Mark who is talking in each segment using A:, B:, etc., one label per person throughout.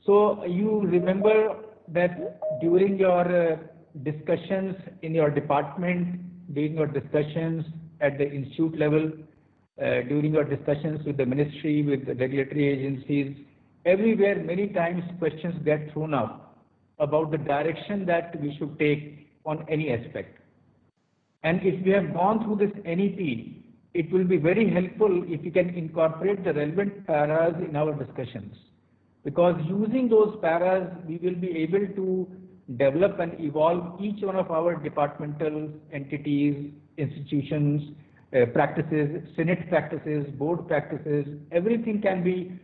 A: So you remember that during your discussions in your department, during your discussions at the institute level, during your discussions with the ministry, with the regulatory agencies, everywhere many times questions get thrown up about the direction that we should take on any aspect. And if we have gone through this NEP, it will be very helpful if we can incorporate the relevant paras in our discussions. Because using those paras, we will be able to develop and evolve each one of our departmental entities, institutions, practices, Senate practices, board practices, everything can be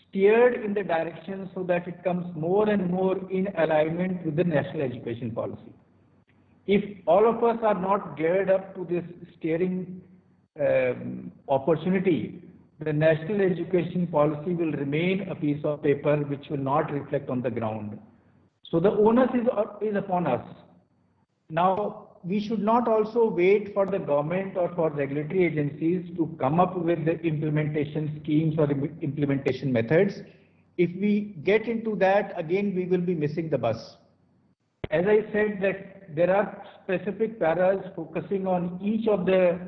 A: steered in the direction so that it comes more and more in alignment with the national education policy. If all of us are not geared up to this steering opportunity, the national education policy will remain a piece of paper which will not reflect on the ground. So the onus is upon us. Now, we should not also wait for the government or for regulatory agencies to come up with the implementation schemes or implementation methods. If we get into that, again, we will be missing the bus. As I said, that there are specific paras focusing on each of the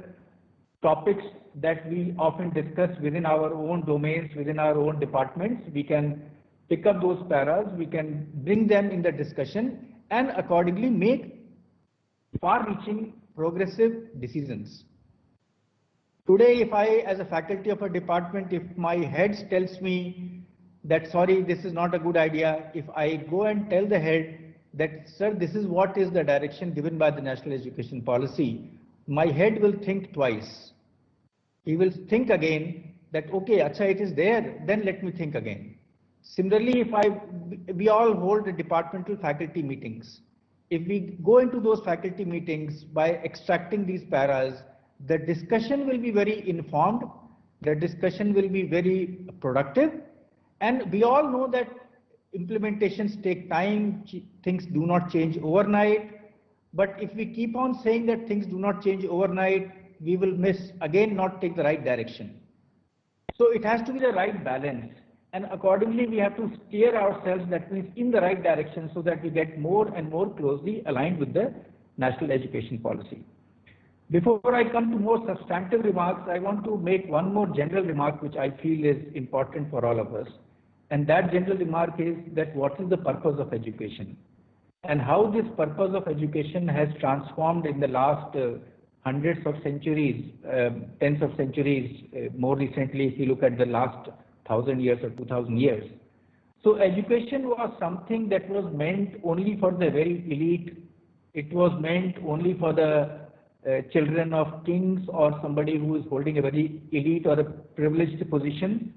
A: topics that we often discuss within our own domains, within our own departments. We can pick up those paras, we can bring them in the discussion and accordingly make far-reaching progressive decisions. Today, if I, as a faculty of a department, if my head tells me that, sorry, this is not a good idea, if I go and tell the head that, sir, this is what is the direction given by the national education policy, my head will think twice. He will think again that, okay, acha, it is there, then let me think again. Similarly, we all hold the departmental faculty meetings. If we go into those faculty meetings by extracting these paras, the discussion will be very informed, the discussion will be very productive, and we all know that implementations take time, things do not change overnight, but if we keep on saying that things do not change overnight, we will miss, again, not take the right direction. So it has to be the right balance. And accordingly, we have to steer ourselves, that means in the right direction, so that we get more and more closely aligned with the national education policy. Before I come to more substantive remarks, I want to make one more general remark which I feel is important for all of us. And that general remark is that what is the purpose of education? And how this purpose of education has transformed in the last hundreds of centuries, tens of centuries, more recently if you look at the last 1,000 years or 2,000 years. So education was something that was meant only for the very elite. It was meant only for the children of kings or somebody who is holding a very elite or a privileged position,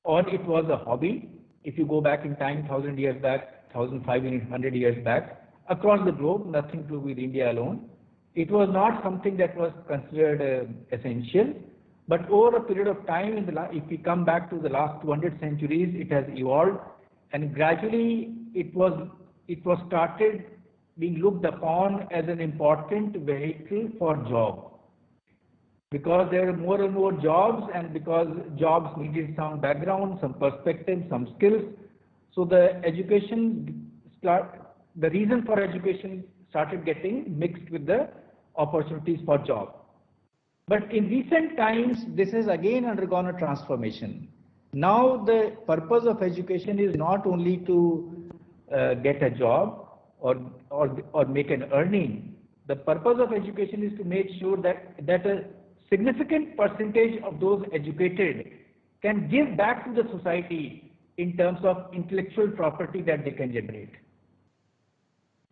A: or it was a hobby. If you go back in time, 1,000 years back, 1,500 years back, across the globe, nothing to do with India alone. It was not something that was considered essential. But over a period of time, if we come back to the last 200 centuries, it has evolved, and gradually it was started being looked upon as an important vehicle for job. Because there are more and more jobs, and because jobs needed some background, some perspective, some skills, so the reason for education started getting mixed with the opportunities for job. But in recent times, this has again undergone a transformation. Now the purpose of education is not only to get a job or make an earning. The purpose of education is to make sure that a significant percentage of those educated can give back to the society in terms of intellectual property that they can generate.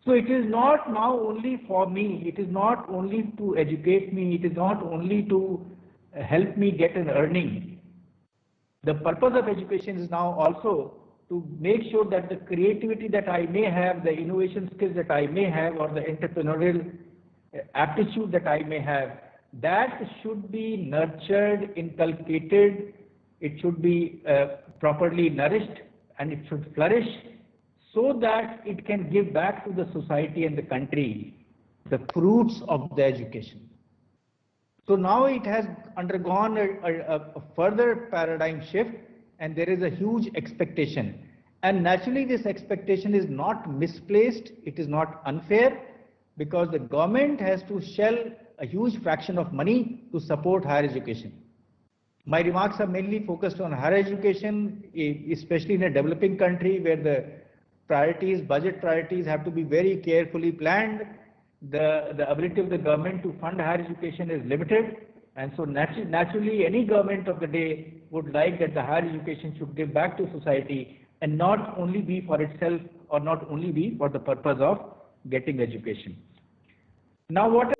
A: So it is not now only for me, it is not only to educate me, it is not only to help me get an earning. The purpose of education is now also to make sure that the creativity that I may have, the innovation skills that I may have, or the entrepreneurial aptitude that I may have, that should be nurtured, inculcated, it should be properly nourished, and it should flourish, so that it can give back to the society and the country the fruits of the education. So now it has undergone a further paradigm shift, and there is a huge expectation. And naturally, this expectation is not misplaced, it is not unfair, because the government has to shell a huge fraction of money to support higher education. My remarks are mainly focused on higher education, especially in a developing country where the priorities, budget priorities have to be very carefully planned. The ability of the government to fund higher education is limited. And so naturally, any government of the day would like that the higher education should give back to society and not only be for itself or not only be for the purpose of getting education. Now, what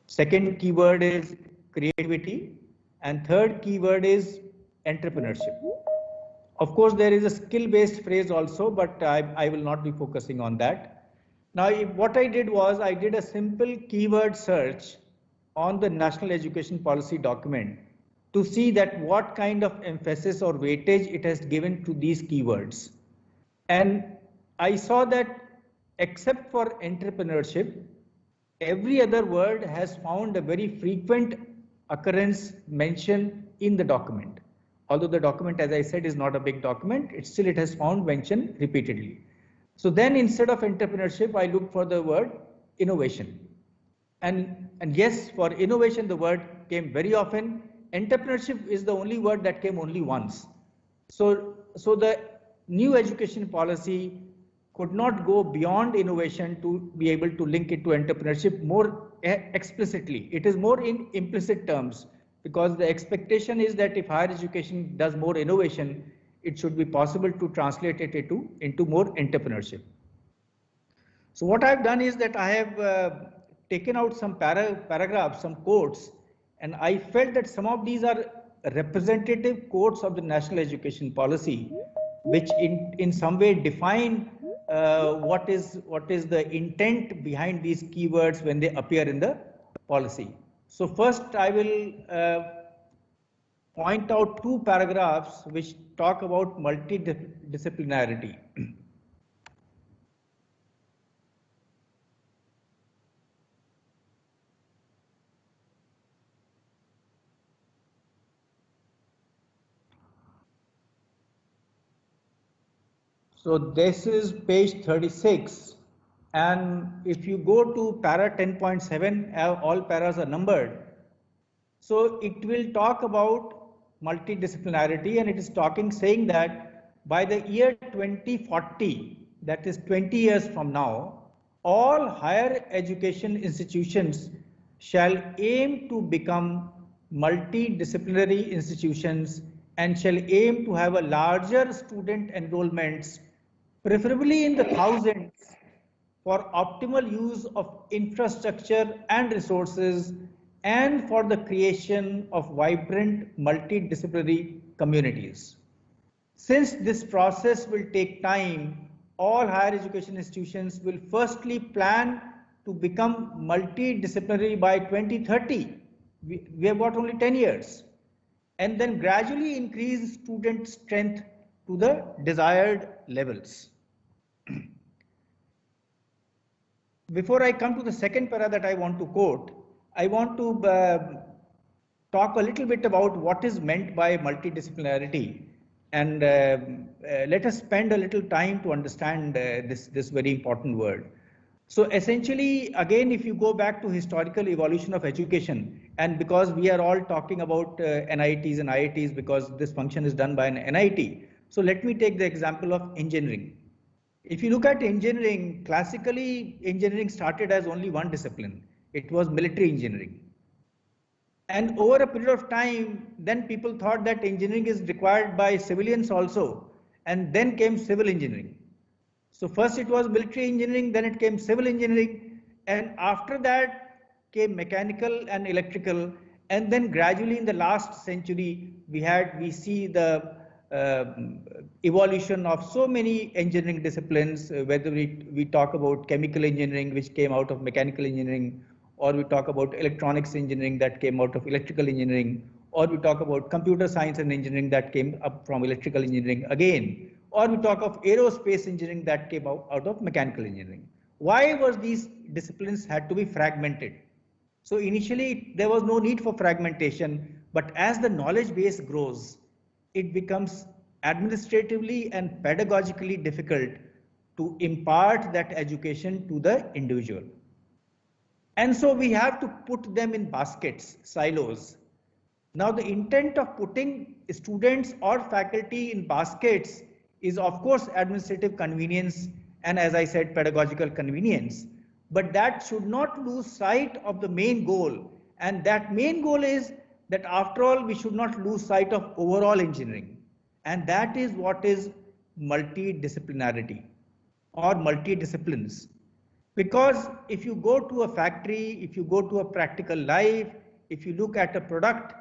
A: second keyword is creativity, and third keyword is entrepreneurship. Of course, there is a skill-based phrase also, but I will not be focusing on that. Now, what I did was I did a simple keyword search on the National Education Policy document to see that what kind of emphasis or weightage it has given to these keywords. And I saw that except for entrepreneurship, every other word has found a very frequent occurrence mentioned in the document. Although the document, as I said, is not a big document, it has found mention repeatedly. So then instead of entrepreneurship, I looked for the word innovation. And yes, for innovation, the word came very often. Entrepreneurship is the only word that came only once. So the new education policy could not go beyond innovation to be able to link it to entrepreneurship more explicitly. It is more in implicit terms, because the expectation is that if higher education does more innovation, it should be possible to translate it into more entrepreneurship. So what I've done is that I have taken out some paragraphs, some quotes, and I felt that some of these are representative quotes of the national education policy, which in some way define what is the intent behind these keywords when they appear in the policy. So first I will point out two paragraphs which talk about multidisciplinarity. So this is page 36, and if you go to para 10.7, all paras are numbered. So it will talk about multidisciplinarity, and it is saying that by the year 2040, that is 20 years from now, all higher education institutions shall aim to become multidisciplinary institutions and shall aim to have a larger student enrollments, preferably in the thousands, for optimal use of infrastructure and resources, and for the creation of vibrant multidisciplinary communities. Since this process will take time, all higher education institutions will firstly plan to become multidisciplinary by 2030. We have got only 10 years. And then gradually increase student strength to the desired levels. Before I come to the second para that I want to quote, I want to talk a little bit about what is meant by multidisciplinarity, and let us spend a little time to understand this very important word. So essentially, again, if you go back to historical evolution of education, and because we are all talking about NITs and IITs because this function is done by an NIT, so let me take the example of engineering. If you look at engineering, classically engineering started as only one discipline. It was military engineering. And over a period of time, then people thought that engineering is required by civilians also, and then came civil engineering. So first it was military engineering, then it came civil engineering, and after that came mechanical and electrical, and then gradually in the last century we see the evolution of so many engineering disciplines, whether we talk about chemical engineering, which came out of mechanical engineering, or we talk about electronics engineering that came out of electrical engineering, or we talk about computer science and engineering that came up from electrical engineering again, or we talk of aerospace engineering that came out of mechanical engineering. Why was these disciplines had to be fragmented? So initially there was no need for fragmentation, but as the knowledge base grows, it becomes administratively and pedagogically difficult to impart that education to the individual. And so we have to put them in baskets, silos. Now the intent of putting students or faculty in baskets is of course administrative convenience and, as I said, pedagogical convenience. But that should not lose sight of the main goal. And that main goal is that after all, we should not lose sight of overall engineering. And that is what is multidisciplinarity or multidisciplines. Because if you go to a factory, if you go to a practical life, if you look at a product,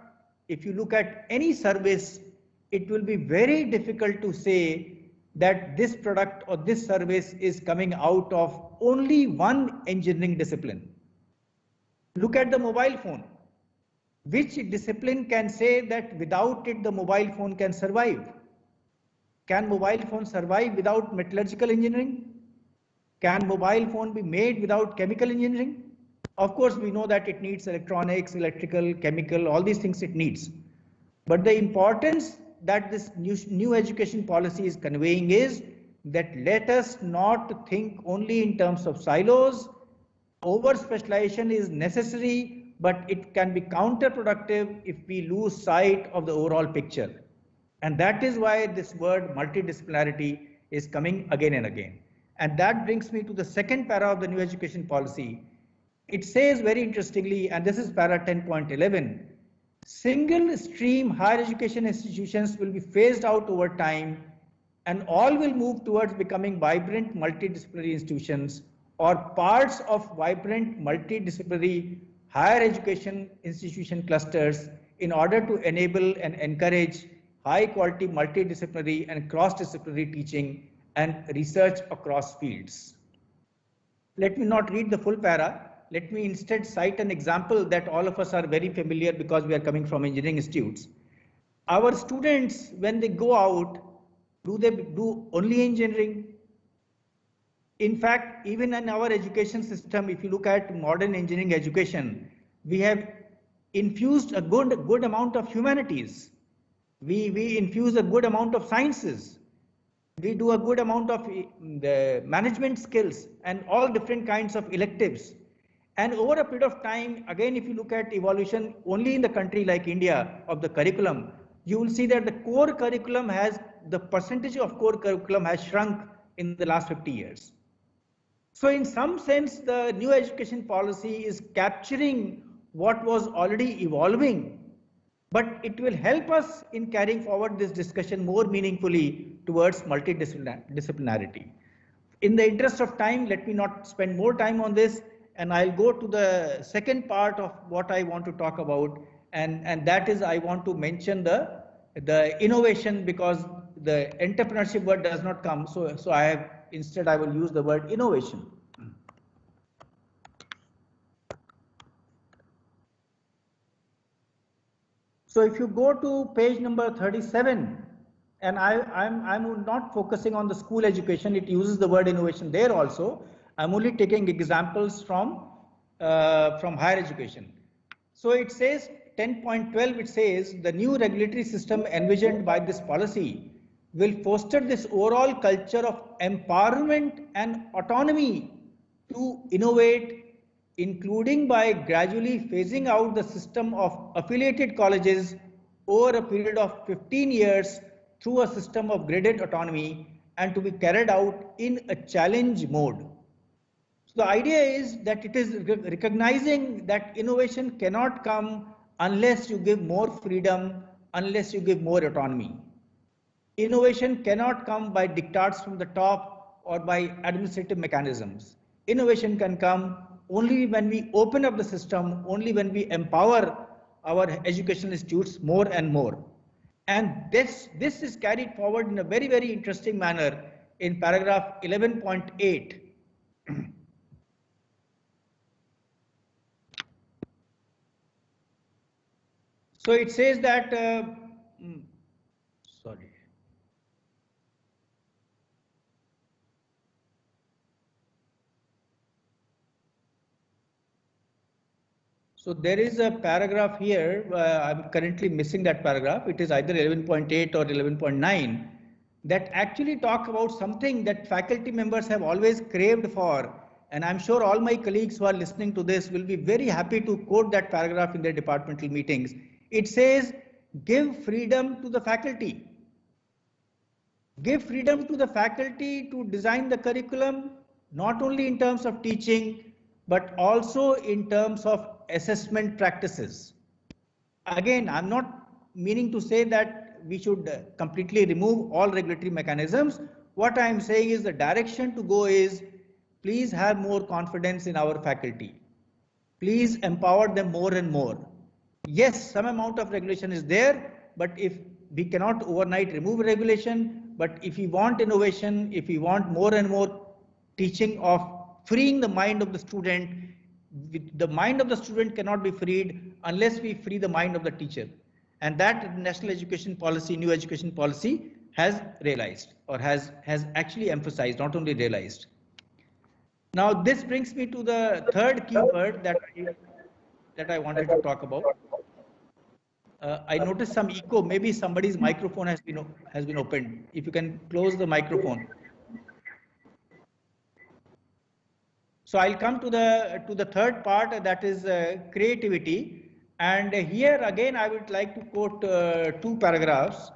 A: if you look at any service, it will be very difficult to say that this product or this service is coming out of only one engineering discipline. Look at the mobile phone. Which discipline can say that without it the mobile phone can survive? Can mobile phone survive without metallurgical engineering? Can mobile phone be made without chemical engineering? Of course, we know that it needs electronics, electrical, chemical, all these things it needs. But the importance that this new education policy is conveying is that let us not think only in terms of silos. Over specialization is necessary, but it can be counterproductive if we lose sight of the overall picture. And that is why this word multidisciplinarity is coming again and again. And that brings me to the second para of the new education policy. It says very interestingly, and this is para 10.11, single stream higher education institutions will be phased out over time and all will move towards becoming vibrant multidisciplinary institutions or parts of vibrant multidisciplinary higher education institution clusters in order to enable and encourage high quality multidisciplinary and cross-disciplinary teaching and research across fields. Let me not read the full para. Let me instead cite an example that all of us are very familiar because we are coming from engineering institutes. Our students, when they go out, do they do only engineering? In fact, even in our education system, if you look at modern engineering education, we have infused a good amount of humanities. We infuse a good amount of sciences. We do a good amount of the management skills and all different kinds of electives. And over a period of time, again, if you look at evolution only in the country like India of the curriculum, you will see that the core curriculum the percentage of core curriculum has shrunk in the last 50 years. So in some sense, the new education policy is capturing what was already evolving, but it will help us in carrying forward this discussion more meaningfully towards multidisciplinarity. In the interest of time, let me not spend more time on this, and I'll go to the second part of what I want to talk about, and that is I want to mention the innovation, because the entrepreneurship word does not come, so instead I will use the word innovation. So if you go to page number 37, and I'm not focusing on the school education, it uses the word innovation there also. I'm only taking examples from higher education. So it says 10.12, it says the new regulatory system envisioned by this policy will foster this overall culture of empowerment and autonomy to innovate, including by gradually phasing out the system of affiliated colleges over a period of 15 years through a system of graded autonomy, and to be carried out in a challenge mode. So the idea is that it is recognizing that innovation cannot come unless you give more freedom, unless you give more autonomy. Innovation cannot come by diktats from the top or by administrative mechanisms. Innovation can come only when we open up the system, only when we empower our educational institutes more and more. And this is carried forward in a very, very interesting manner in paragraph 11.8. So it says that, sorry. So there is a paragraph here, I'm currently missing that paragraph. It is either 11.8 or 11.9 that actually talk about something that faculty members have always craved for. And I'm sure all my colleagues who are listening to this will be very happy to quote that paragraph in their departmental meetings. It says, give freedom to the faculty. Give freedom to the faculty to design the curriculum, not only in terms of teaching, but also in terms of assessment practices. Again, I'm not meaning to say that we should completely remove all regulatory mechanisms. What I'm saying is the direction to go is, please have more confidence in our faculty. Please empower them more and more. Yes, some amount of regulation is there, but if we cannot overnight remove regulation, but if we want innovation, if we want more and more teaching of freeing the mind of the student, the mind of the student cannot be freed unless we free the mind of the teacher. And that national education policy, new education policy has realized, or has actually emphasized, not only realized. Now this brings me to the third keyword that I wanted to talk about. I noticed some echo. Maybe somebody's microphone has been opened. If you can close the microphone. So I'll come to the third part, that is creativity. And here again I would like to quote two paragraphs.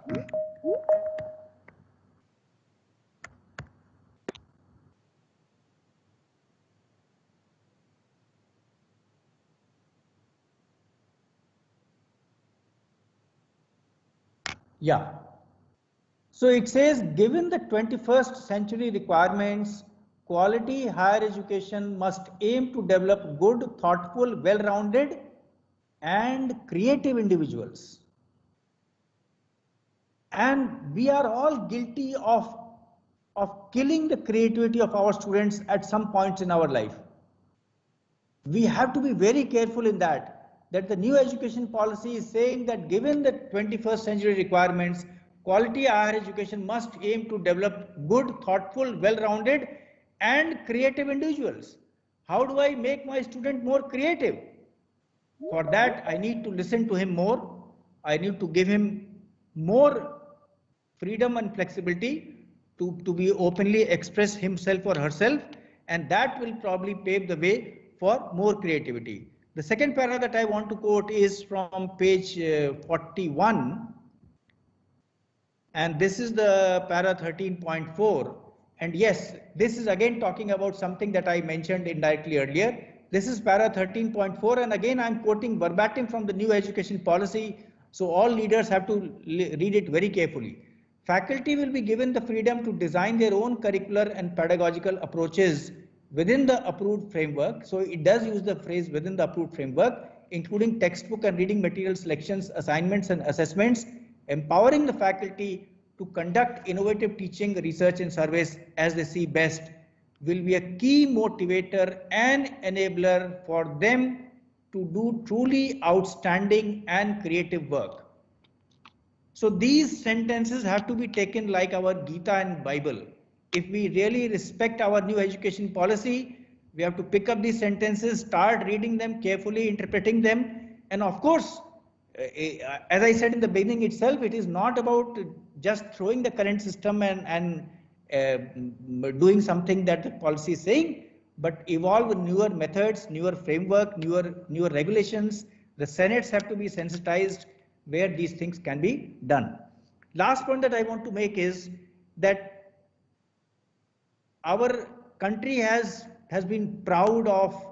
A: Yeah. So it says, given the 21st century requirements, quality higher education must aim to develop good, thoughtful, well-rounded and creative individuals. And we are all guilty of killing the creativity of our students at some points in our life. We have to be very careful in that the new education policy is saying that given the 21st century requirements, quality higher education must aim to develop good, thoughtful, well-rounded and creative individuals. How do I make my student more creative? For that, I need to listen to him more. I need to give him more freedom and flexibility to be openly express himself or herself, and that will probably pave the way for more creativity. The second para that I want to quote is from page 41, and this is the para 13.4. And yes, this is again talking about something that I mentioned indirectly earlier. This is para 13.4, and again I'm quoting verbatim from the new education policy, so all leaders have to read it very carefully. Faculty will be given the freedom to design their own curricular and pedagogical approaches within the approved framework. So it does use the phrase within the approved framework, including textbook and reading material selections, assignments and assessments, empowering the faculty to conduct innovative teaching, research and surveys as they see best, will be a key motivator and enabler for them to do truly outstanding and creative work. So these sentences have to be taken like our Gita and Bible. If we really respect our new education policy, we have to pick up these sentences, start reading them carefully, interpreting them. And of course, as I said in the beginning itself, it is not about just throwing the current system and doing something that the policy is saying, but evolve newer methods, newer framework, newer regulations. The senates have to be sensitized where these things can be done. Last point that I want to make is that our country has been proud of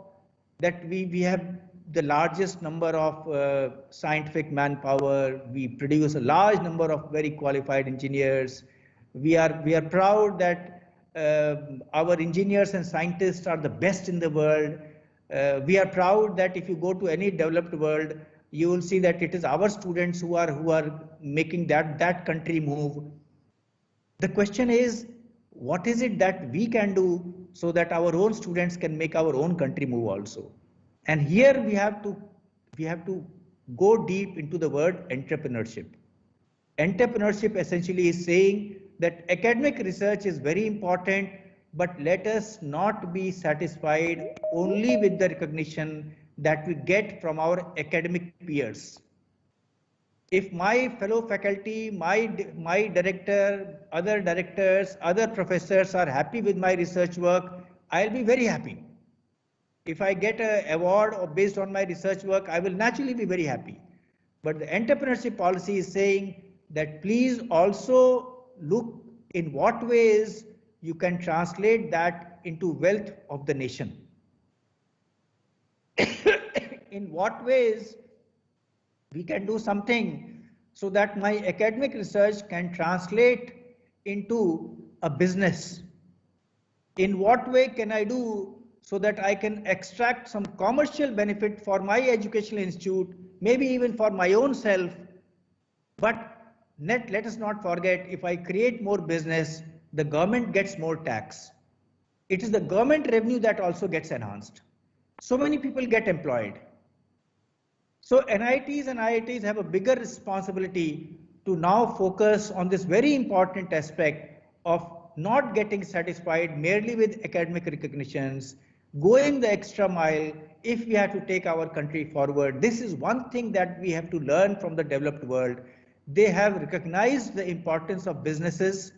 A: that we have the largest number of scientific manpower. We produce a large number of very qualified engineers. We are proud that our engineers and scientists are the best in the world. We are proud that if you go to any developed world, you will see that it is our students who are making that country move. The question is, what is it that we can do so that our own students can make our own country move also? And here we have to go deep into the word entrepreneurship. Entrepreneurship essentially is saying that academic research is very important, but let us not be satisfied only with the recognition that we get from our academic peers. If my fellow faculty, my director, other directors, other professors are happy with my research work, I'll be very happy. If I get an award or based on my research work, I will naturally be very happy. But the entrepreneurship policy is saying that please also look in what ways you can translate that into wealth of the nation. In what ways we can do something so that my academic research can translate into a business. In what way can I do so that I can extract some commercial benefit for my educational institute, maybe even for my own self. But let us not forget, if I create more business, the government gets more tax. It is the government revenue that also gets enhanced. So many people get employed. So NITs and IITs have a bigger responsibility to now focus on this very important aspect of not getting satisfied merely with academic recognitions, going the extra mile if we have to take our country forward. This is one thing that we have to learn from the developed world. They have recognized the importance of businesses.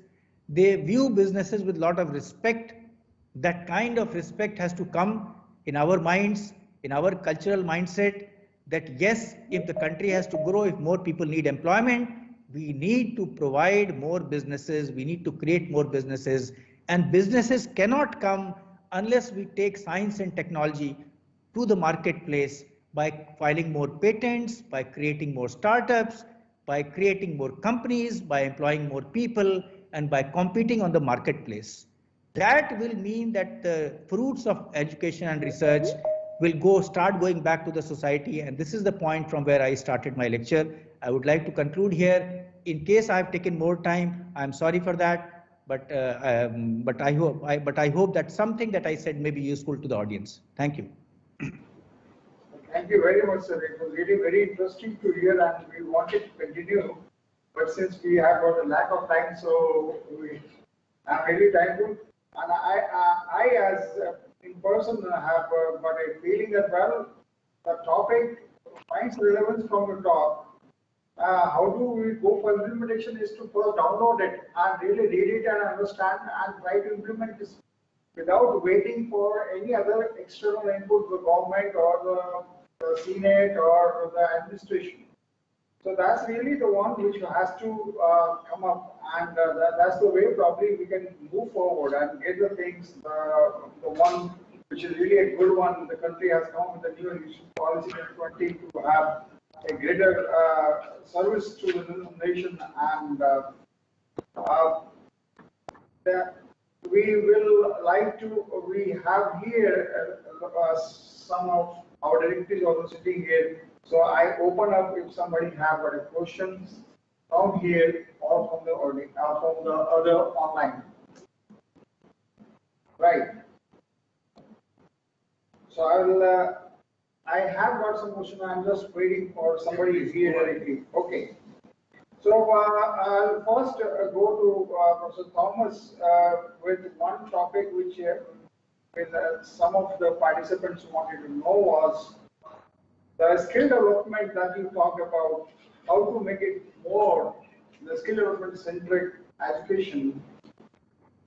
A: They view businesses with a lot of respect. That kind of respect has to come in our minds, in our cultural mindset, that yes, if the country has to grow, if more people need employment, we need to provide more businesses, we need to create more businesses, and businesses cannot come unless we take science and technology to the marketplace by filing more patents, by creating more startups, by creating more companies, by employing more people, and by competing on the marketplace. That will mean that the fruits of education and research will start going back to the society, and this is the point from where I started my lecture. I would like to conclude here. In case I have taken more time, I'm sorry for that, but I hope that something that I said may be useful to the audience. Thank you.
B: Thank you very much, sir. It was really very interesting to hear, and we wanted to continue, but since we have got a lack of time, so I'm really thankful. And I as in person have got a feeling that, well, the topic finds relevance from the talk. How do we go for implementation is to first download it and really read it and understand and try to implement this without waiting for any other external input, the government or the Senate or the administration. So that's really the one which has to come up, and that's the way probably we can move forward and get the things, the one which is really a good one. The country has come with a new education policy in 20 to have a greater service to the nation, and we will like to, we have here some of our directors also sitting here. So I open up if somebody have got a questions from here or from the other online. Right. So I will. I have got some questions. I'm just waiting for somebody here directly. Okay. So I'll first go to Professor Thomas with one topic which some of the participants wanted to know was the skill development that you talked about, how to make it more the skill development centric education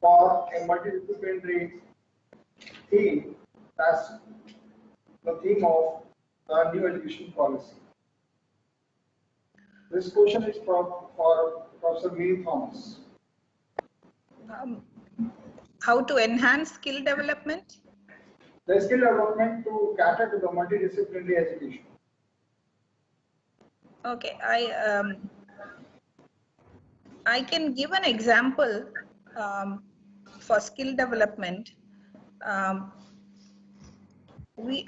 B: for a multidisciplinary theme. That's the theme of the new education policy. This question is for Professor V. Thomas.
C: How to enhance skill development?
B: The skill development to cater to the multidisciplinary education.
C: Okay, I can give an example for skill development. We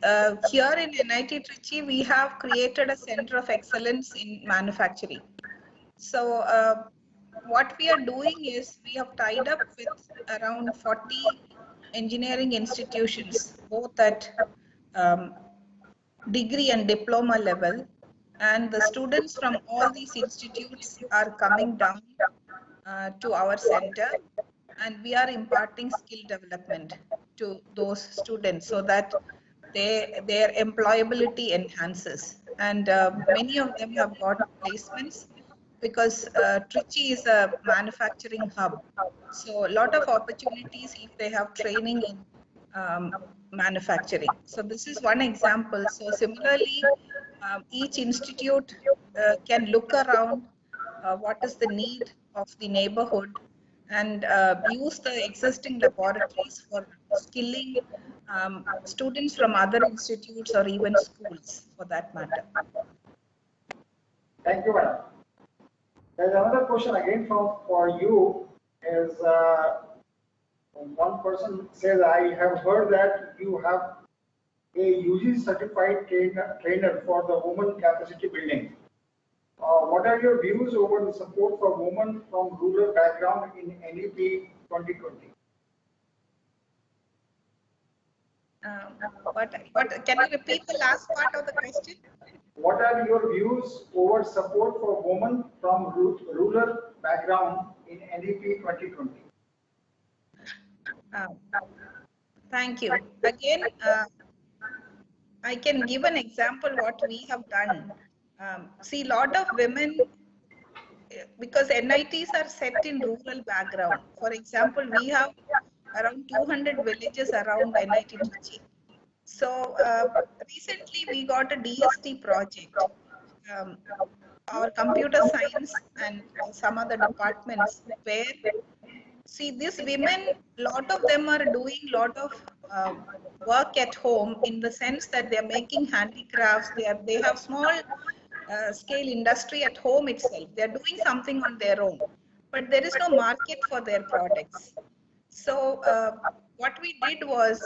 C: here in NIT Trichy, we have created a center of excellence in manufacturing. So what we are doing is we have tied up with around 40 engineering institutions, both at degree and diploma level, and the students from all these institutes are coming down to our center, and we are imparting skill development to those students so that their employability enhances. And many of them have got placements because Trichy is a manufacturing hub. So a lot of opportunities if they have training in manufacturing. So this is one example. So similarly, each institute can look around what is the need of the neighborhood and use the existing laboratories for skilling students from other institutes or even schools for that matter.
B: Thank you, madam. There's another question again for you is one person says, I have heard that you have a UG certified trainer for the women capacity building. What are your views over the support for women from rural background in NEP 2020?
C: Can you repeat the last part of the question?
B: What are your views over support for women from rural background in NEP 2020?
C: Thank you. Again, I can give an example what we have done. See, a lot of women, because NITs are set in rural background. For example, we have around 200 villages around NIT Trichy. So recently we got a DST project. Our computer science and some other departments where, see, these women, lot of them are doing lot of work at home in the sense that they are making handicrafts. They have small scale industry at home itself. They are doing something on their own, but there is no market for their products. So what we did was,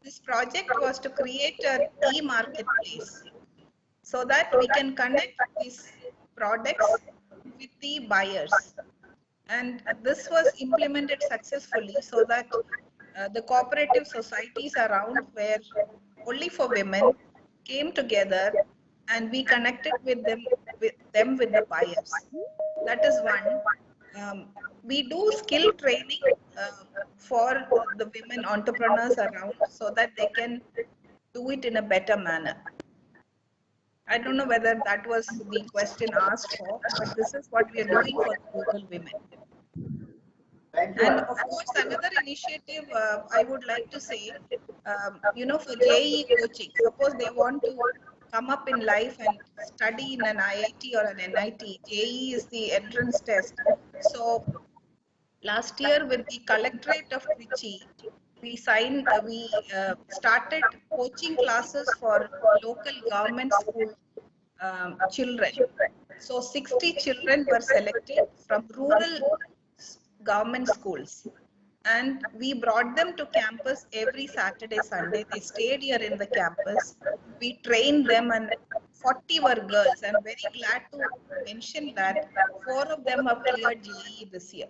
C: this project was to create an e-marketplace so that we can connect these products with the buyers. And this was implemented successfully so that the cooperative societies around where only for women came together and we connected with them with the buyers. That is one. We do skill training for the women entrepreneurs around so that they can do it in a better manner. I don't know whether that was the question asked for, but this is what we are doing for the rural women.
B: Thank you.
C: And of course, another initiative I would like to say, for JEE coaching, suppose they want to come up in life and study in an IIT or an NIT, JEE is the entrance test. So last year with the collectorate of Trichy, we started coaching classes for local government school children. So 60 children were selected from rural government schools, and we brought them to campus every Saturday, Sunday. They stayed here in the campus. We trained them, and 40 were girls. I'm very glad to mention that 4 of them have cleared JEE this year,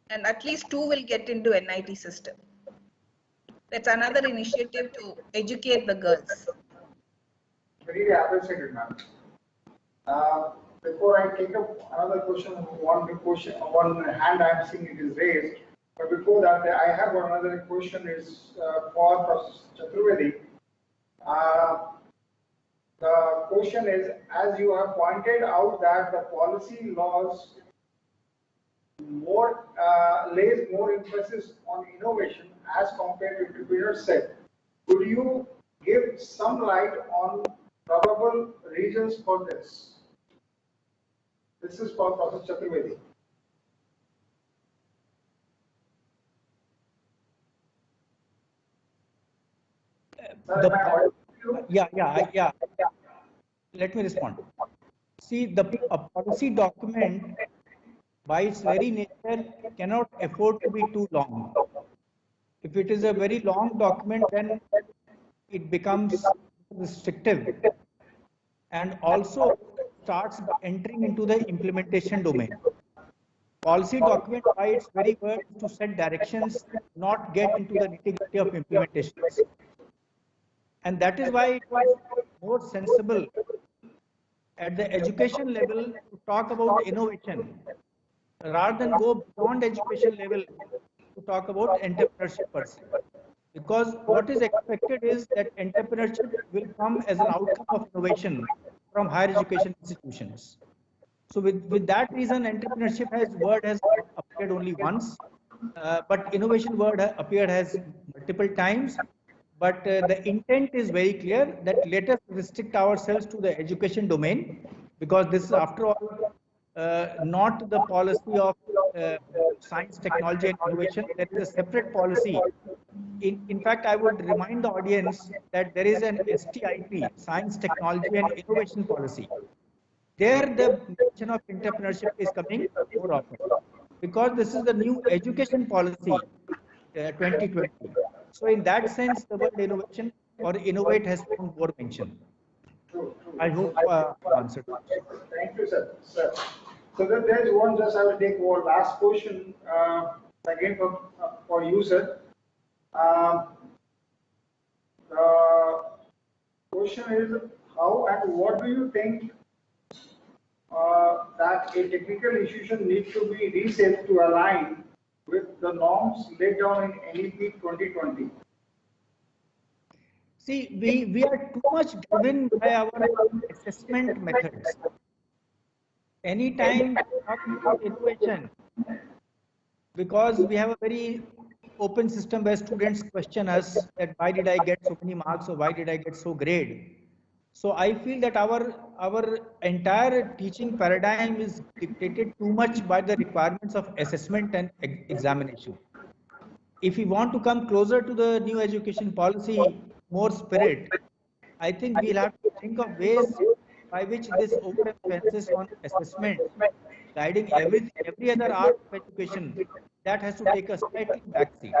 C: and at least 2 will get into NIT system. That's another initiative to educate the girls.
B: Really appreciated, ma'am. Before I take up another question, one hand I am seeing it is raised. But before that, I have another question is for Professor Chaturvedi. The question is, as you have pointed out that the policy laws lays more emphasis on innovation as compared to entrepreneur set. Could you give some light on probable reasons for this? This is for Professor Chaturvedi.
A: Yeah. Let me respond. See, a policy document by its very nature cannot afford to be too long. If it is a very long document, then it becomes restrictive and also starts entering into the implementation domain. Policy document by its very word to set directions, not get into the nitty-gritty of implementations. And that is why it was more sensible at the education level to talk about innovation rather than go beyond education level to talk about entrepreneurship per se. Because what is expected is that entrepreneurship will come as an outcome of innovation from higher education institutions. So with that reason, entrepreneurship word has appeared only once, but innovation word appeared has multiple times. But the intent is very clear that let us restrict ourselves to the education domain, because this is after all not the policy of science, technology and innovation. There is a separate policy. In fact, I would remind the audience that there is an STIP, Science, Technology and Innovation Policy. There the mention of entrepreneurship is coming more often, because this is the new education policy 2020. So in that sense, the word innovation or innovate has found more mention.
B: True.
A: I hope I answered.
B: Thank you, sir. So then there's one, just I will take one last question, again for you, sir. The question is, how and what do you think that a technical institution needs to be reshaped to align with the norms laid down in NEP 2020?
A: See, we are too much driven by our assessment methods. Anytime we talk about innovation, because we have a very open system where students question us that why did I get so many marks or why did I get so great. So I feel that our entire teaching paradigm is dictated too much by the requirements of assessment and examination. If we want to come closer to the new education policy, more spirit, I think we'll have to think of ways by which this overemphasis on assessment guiding every other art of education, that has to take a slightly backseat.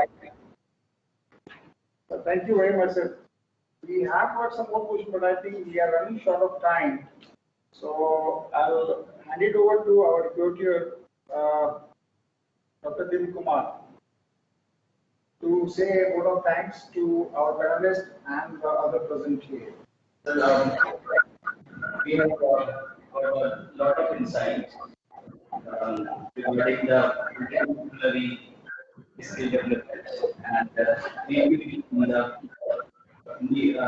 B: Thank you very much, sir. We have got some more questions, but I think we are running short of time. So I'll hand it over to our tutor, Dr. Dilip Kumar, to say a word of thanks to our panelists and the other present here.
D: We have got a lot of insights regarding the contemporary skill development and creativity in the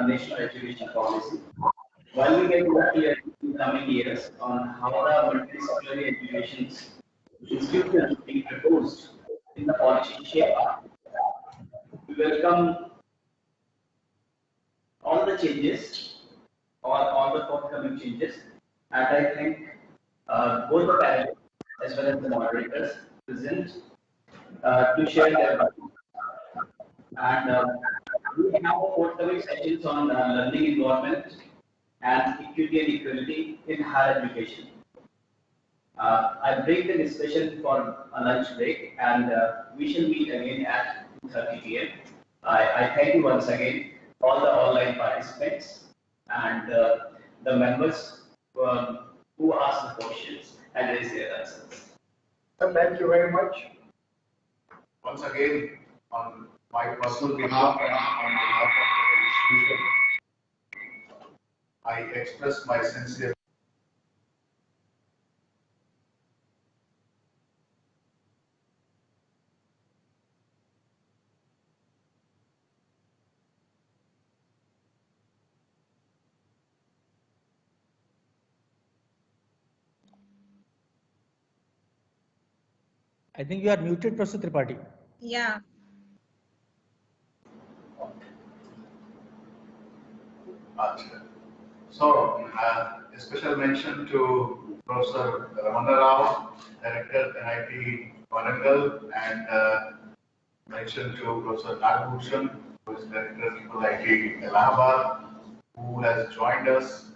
D: national education policy. While we get more clear in coming years on how the multidisciplinary education institutions being proposed in the policy shape up, we welcome all the changes or all the forthcoming changes, and I think both the panelists as well as the moderators present to share their views. And we have forthcoming sessions on learning environment and equity and equality in higher education. I break the discussion for a lunch break, and we shall meet again at 2:30 p.m. I thank you once again, all the online participants and the members who asked the questions and raised their answers.
B: Thank you very much.
E: Once again, on my personal behalf and on behalf of the institution, I express my sincere
A: I think you are muted, Professor Tripathi.
C: Yeah.
E: So, a special mention to Professor Ramana Rao, Director NIT Warangal, and mention to Professor Nagbhushan, who is Director IIT Allahabad, who has joined us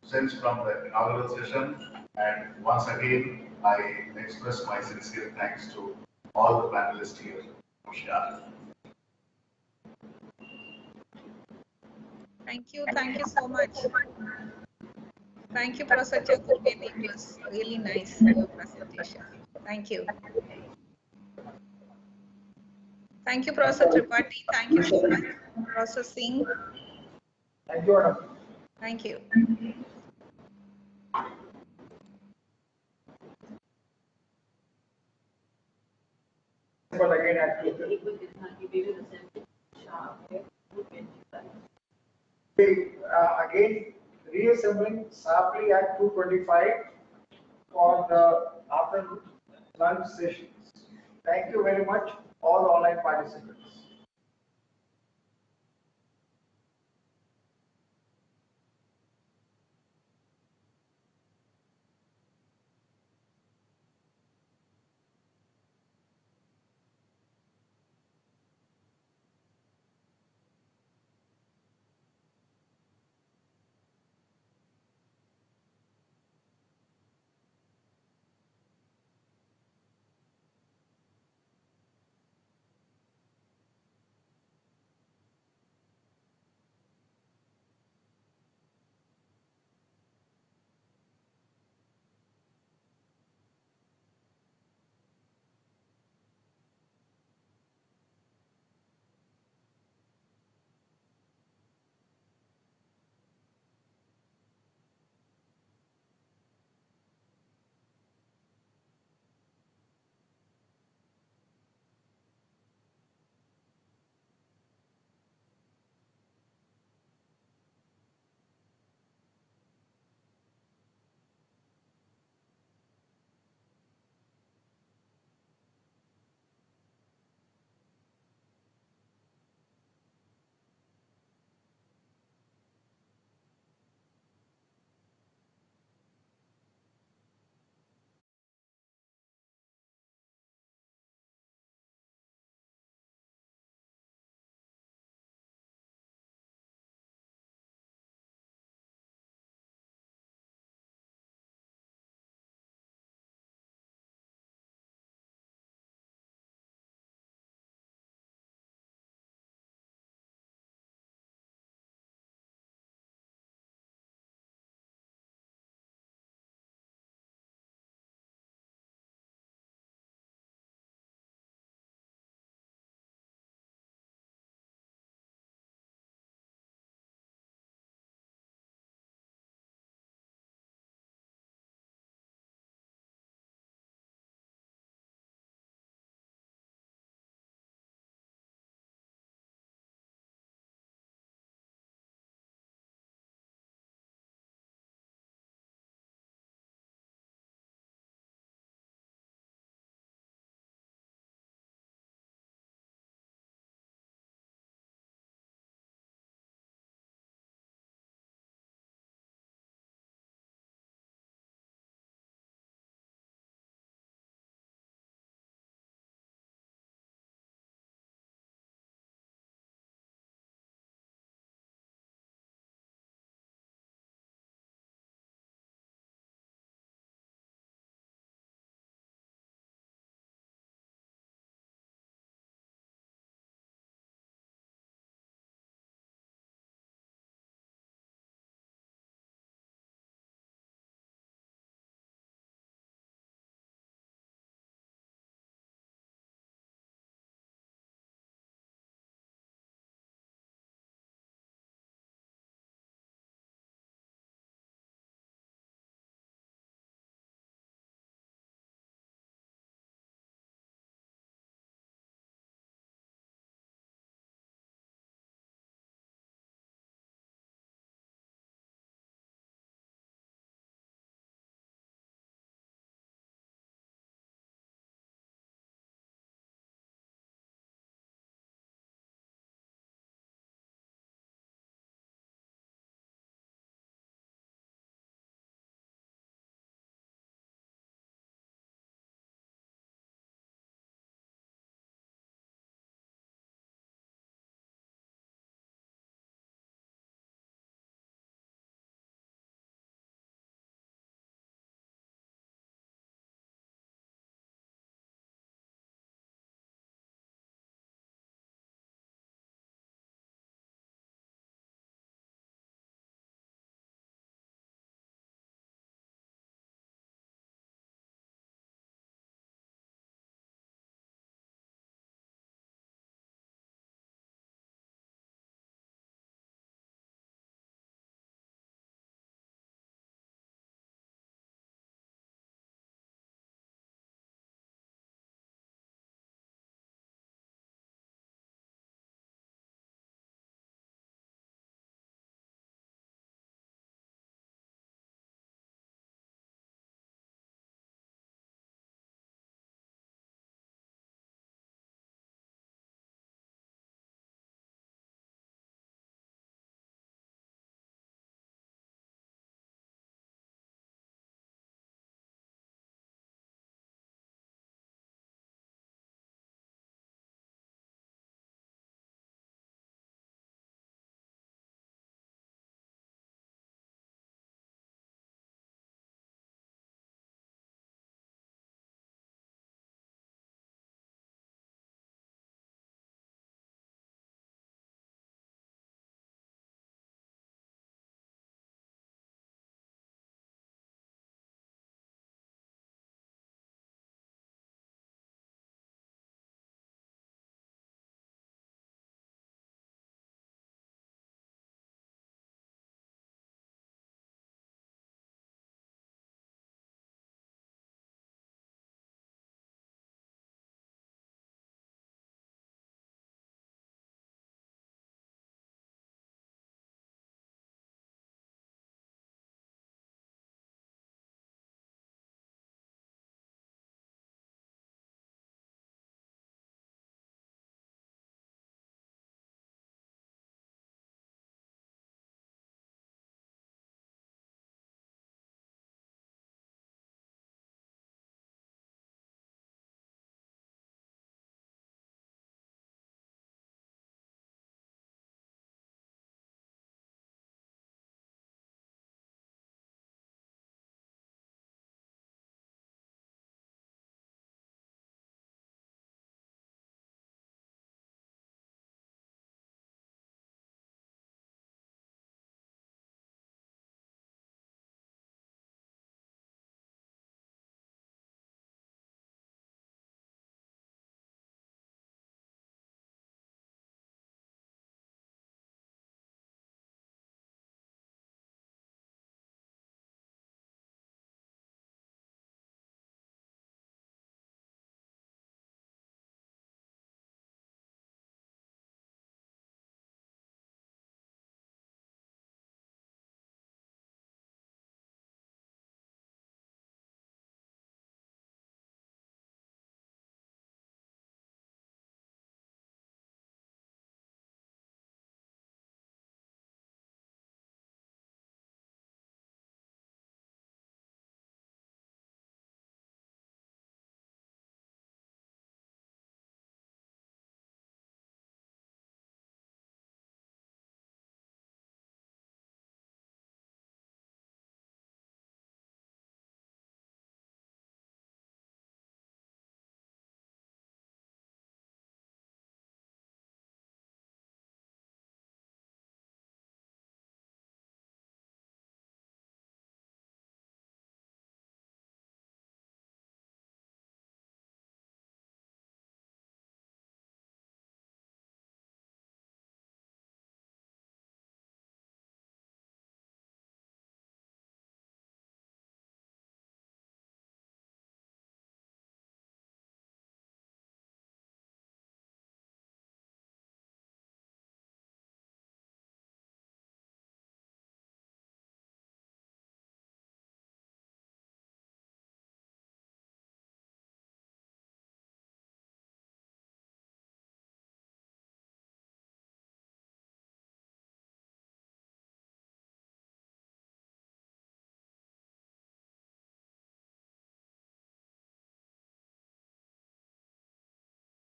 E: since from the inaugural session. And once again, I express my sincere thanks to all the panelists here. Namaskar.
C: Thank you so much. Thank you, Professor Chaturvedi. It was really nice presentation. Thank you. Thank you, Professor Tripathi. Thank you so much, Professor Singh.
B: Thank you, Madam.
C: Thank you.
B: reassemble again at 2:30. Again, reassembling sharply at 2:25 for the after lunch sessions. Thank you very much, all online participants.